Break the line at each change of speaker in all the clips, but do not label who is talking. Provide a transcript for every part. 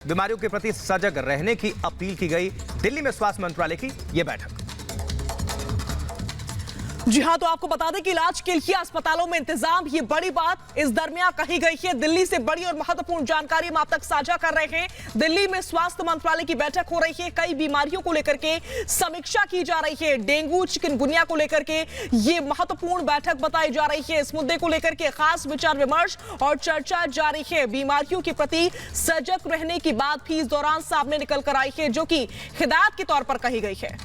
बीमारियों के प्रति सजग रहने की अपील की गई। दिल्ली में स्वास्थ्य मंत्रालय की यह बैठक।
जी हां, तो आपको बता दें कि इलाज के लिए अस्पतालों में इंतजाम, ये बड़ी बात इस दरमियान कही गई है। दिल्ली से बड़ी और महत्वपूर्ण जानकारी हम आप तक साझा कर रहे हैं। दिल्ली में स्वास्थ्य मंत्रालय की बैठक हो रही है। कई बीमारियों को लेकर के समीक्षा की जा रही है। डेंगू, चिकनगुनिया को लेकर के ये महत्वपूर्ण बैठक बताई जा रही है। इस मुद्दे को लेकर के खास विचार विमर्श और चर्चा जारी है। बीमारियों के प्रति सजग रहने की बात भी इस दौरान सामने निकल कर आई है, जो कि हिदायत के तौर पर कही गई है।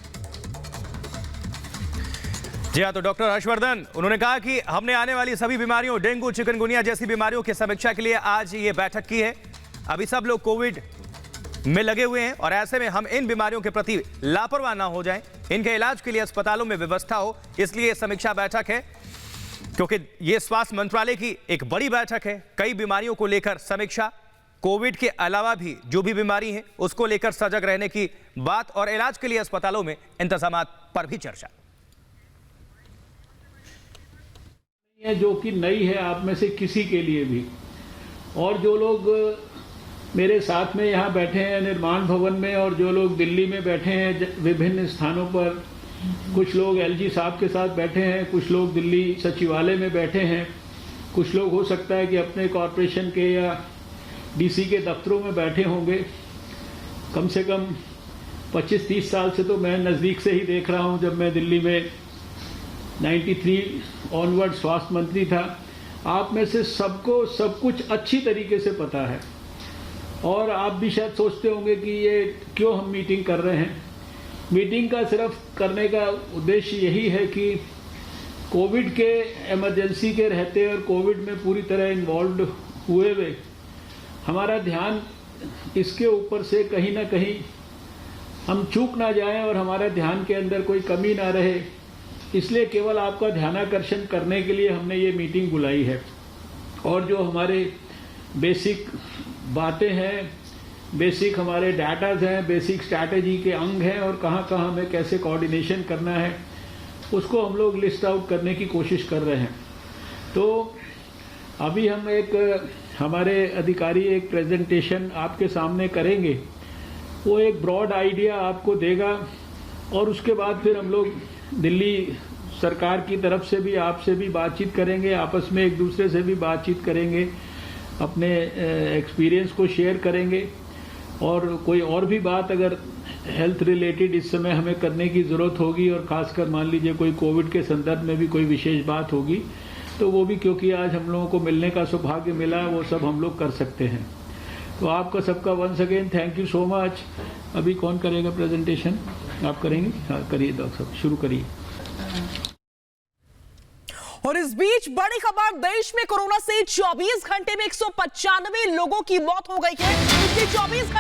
जी हाँ, तो डॉक्टर हर्षवर्धन उन्होंने कहा कि हमने आने वाली सभी बीमारियों, डेंगू, चिकनगुनिया जैसी बीमारियों की समीक्षा के लिए आज ये बैठक की है। अभी सब लोग कोविड में लगे हुए हैं और ऐसे में हम इन बीमारियों के प्रति लापरवाह ना हो जाएं। इनके इलाज के लिए अस्पतालों में व्यवस्था हो, इसलिए समीक्षा बैठक है, क्योंकि ये स्वास्थ्य मंत्रालय की एक बड़ी बैठक है। कई बीमारियों को लेकर समीक्षा, कोविड के अलावा भी जो भी बीमारी है उसको लेकर सजग रहने की बात और इलाज के लिए अस्पतालों में इंतजामात पर भी चर्चा।
जो कि नई है आप में से किसी के लिए भी, और जो लोग मेरे साथ में यहाँ बैठे हैं निर्माण भवन में और जो लोग दिल्ली में बैठे हैं विभिन्न स्थानों पर, कुछ लोग एलजी साहब के साथ बैठे हैं, कुछ लोग दिल्ली सचिवालय में बैठे हैं, कुछ लोग हो सकता है कि अपने कॉरपोरेशन के या डीसी के दफ्तरों में बैठे होंगे। कम से कम 25-30 साल से तो मैं नज़दीक से ही देख रहा हूँ। जब मैं दिल्ली में 93 ऑनवर्ड स्वास्थ्य मंत्री था, आप में से सबको सब कुछ अच्छी तरीके से पता है। और आप भी शायद सोचते होंगे कि ये क्यों हम मीटिंग कर रहे हैं। मीटिंग का सिर्फ करने का उद्देश्य यही है कि कोविड के इमरजेंसी के रहते और कोविड में पूरी तरह इन्वॉल्व हुए हुए हमारा ध्यान इसके ऊपर से कहीं ना कहीं हम चूक ना जाएं और हमारे ध्यान के अंदर कोई कमी ना रहे, इसलिए केवल आपका ध्यानाकर्षण करने के लिए हमने ये मीटिंग बुलाई है। और जो हमारे बेसिक बातें हैं, बेसिक हमारे डाटाज हैं, बेसिक स्ट्रैटेजी के अंग हैं और कहाँ कहाँ हमें कैसे कोऑर्डिनेशन करना है, उसको हम लोग लिस्ट आउट करने की कोशिश कर रहे हैं। तो अभी हम हमारे अधिकारी एक प्रेजेंटेशन आपके सामने करेंगे, वो एक ब्रॉड आइडिया आपको देगा और उसके बाद फिर हम लोग दिल्ली सरकार की तरफ से भी आपसे भी बातचीत करेंगे, आपस में एक दूसरे से भी बातचीत करेंगे, अपने एक्सपीरियंस को शेयर करेंगे। और कोई और भी बात अगर हेल्थ रिलेटेड इस समय हमें करने की ज़रूरत होगी और ख़ासकर मान लीजिए कोई कोविड के संदर्भ में भी कोई विशेष बात होगी, तो वो भी, क्योंकि आज हम लोगों को मिलने का सौभाग्य मिला है, वो सब हम लोग कर सकते हैं। तो आपका सबका once again thank you so much. अभी कौन करेगा प्रेजेंटेशन? आप करेंगे? हाँ, करिए डॉक्टर साहब, शुरू करिए।
और इस बीच बड़ी खबर, देश में कोरोना से 24 घंटे में 195 लोगों की मौत हो गई है। पिछले 24